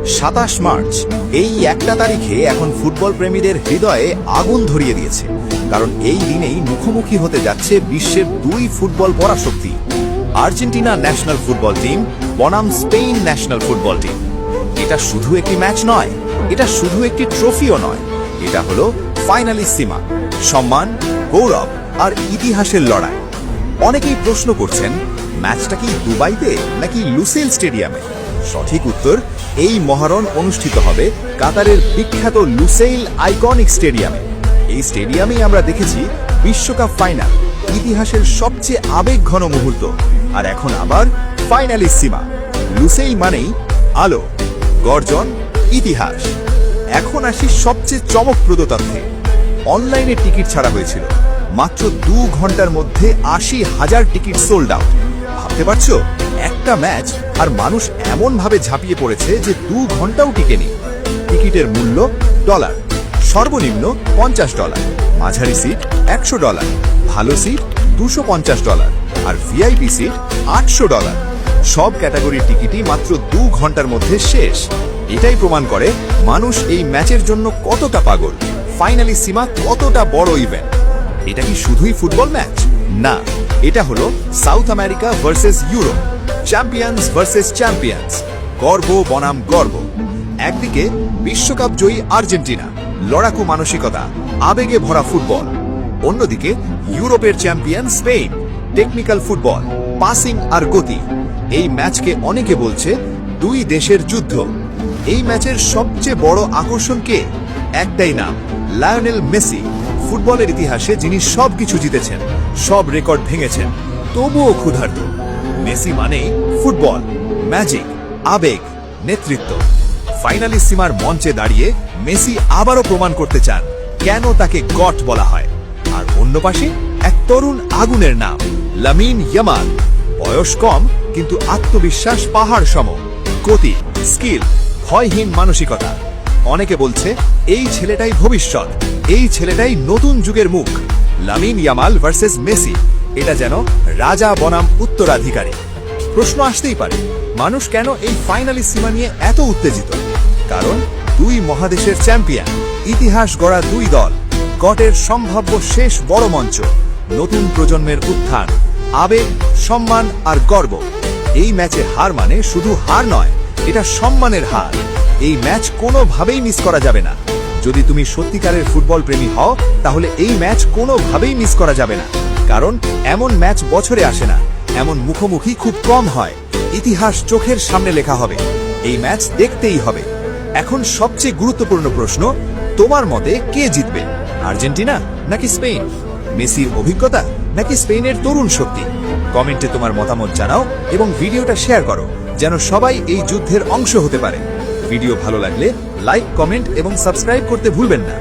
27 March এই একটা তারিখে এখন ফুটবল প্রেমীদের হৃদয়ে আগুন ধরিয়ে দিয়েছে, কারণ এই দিনেই মুখোমুখি হতে যাচ্ছে বিশ্বের দুই ফুটবল পরাশক্তি, আর্জেন্টিনা ন্যাশনাল ফুটবল টিম বনাম স্পেন ন্যাশনাল ফুটবল টিম। এটা শুধু একটি ম্যাচ নয়, এটা শুধু একটি ট্রফিও নয়, এটা হলো ফাইনালিসিমা, সম্মান, গৌরব আর ইতিহাসের লড়াই। অনেকেই প্রশ্ন করছেন, ম্যাচটা কি দুবাইতে নাকি লুসেল স্টেডিয়ামে? সঠিক উত্তর, এই মহারণ অনুষ্ঠিত হবে কাতারের বিখ্যাত লুসেইল আইকনিক স্টেডিয়ামে। এই স্টেডিয়ামেই আমরা দেখেছি বিশ্বকাপ ফাইনাল, ইতিহাসের সবচেয়ে আবেগঘন মুহূর্ত। আর এখন আবার ফাইনালিসিমা। লুসেইল মানেই আলো, গর্জন, ইতিহাস। এখন আসি সবচেয়ে চমকপ্রদ তথ্যে। অনলাইনে টিকিট ছাড়া হয়েছিল, মাত্র 2 ঘন্টার মধ্যে 80,000 টিকিট সোল্ড আউট। ভাবতে পারছো, একটা ম্যাচ আর মানুষ এমন ভাবে ঝাঁপিয়ে পড়েছে যে 2 ঘন্টাও টিকেনি। টিকিটের মূল্য $, সর্বনিম্ন $50, মাঝারি সিট $100, ভালো সিট $250 আর ভিআইপি সিট $800। সব ক্যাটাগরির টিকিটই মাত্র 2 ঘন্টার মধ্যে শেষ। এটাই প্রমাণ করে মানুষ এই ম্যাচের জন্য কতটা পাগল, ফাইনালিসিমা কতটা বড় ইভেন্ট। এটা কি শুধুই ফুটবল ম্যাচ? না, এটা হলো south America versus Europe, champions versus champions, গর্ব বনাম গর্ব। একদিকে বিশ্বকাপ জয়ী আর্জেন্টিনা, লড়াকু মানসিকতা, আবেগে ভরা ফুটবল। অন্যদিকে ইউরোপের champion Spain, technical football, passing আর গতি। এই ম্যাচকে অনেকে বলছে দুই দেশের যুদ্ধ। এই ম্যাচের সবচেয়ে বড় আকর্ষণ কে? একটাই নাম, লায়নেল মেসি। ফুটবলের ইতিহাসে যিনি সবকিছু জিতেছেন, সব রেকর্ড ভেঙেছেন, তবুও ক্ষুধার্ত। মেসি মানেই ফুটবল, ম্যাজিক, আবেগ, নেতৃত্ব। ফাইনালিসিমার মঞ্চে দাঁড়িয়ে মেসি আবারও প্রমাণ করতে চান কেন তাকে গট বলা হয়। আর অন্য পাশে এক তরুণ আগুনের নাম, লামিন ইয়ামাল। বয়স কম কিন্তু আত্মবিশ্বাস পাহাড় সম, গতি, স্কিল, ভয়হীন মানসিকতা। অনেকে বলছে এই ছেলেটাই ভবিষ্যৎ, এই ছেলেটাই নতুন যুগের মুখ। লামিন ইয়ামাল ভার্সেস মেসি, এটা যেন রাজা বনাম উত্তরাধিকারী। প্রশ্ন আসতেই পারে, মানুষ কেন এই ফাইনালিসিমা নিয়ে এত উত্তেজিত? কারণ দুই মহাদেশের চ্যাম্পিয়ন, ইতিহাস গড়া দুই দল, গটের সম্ভাব্য শেষ বড় মঞ্চ, নতুন প্রজন্মের উত্থান, আবেগ, সম্মান আর গর্ব। এই ম্যাচে হার মানে শুধু হার নয়, এটা সম্মানের হার। এই ম্যাচ কোনোভাবেই মিস করা যাবে না। যদি তুমি সত্যিকারের ফুটবল প্রেমী হও, তাহলে এই ম্যাচ কোনোভাবেই মিস করা যাবে না। কারণ এমন ম্যাচ বছরে আসে না, এমন মুখোমুখি খুব কম হয়। ইতিহাস চোখের সামনে লেখা হবে, এই ম্যাচ দেখতেই হবে। এখন সবচেয়ে গুরুত্বপূর্ণ প্রশ্ন, তোমার মতে কে জিতবে? আর্জেন্টিনা নাকি স্পেন? মেসির অভিজ্ঞতা নাকি স্পেনের তরুণ শক্তি? কমেন্টে তোমার মতামত জানাও এবং ভিডিওটা শেয়ার করো, যেন সবাই এই যুদ্ধের অংশ হতে পারে। ভিডিও ভালো লাগলে লাইক, কমেন্ট এবং সাবস্ক্রাইব করতে ভুলবেন না।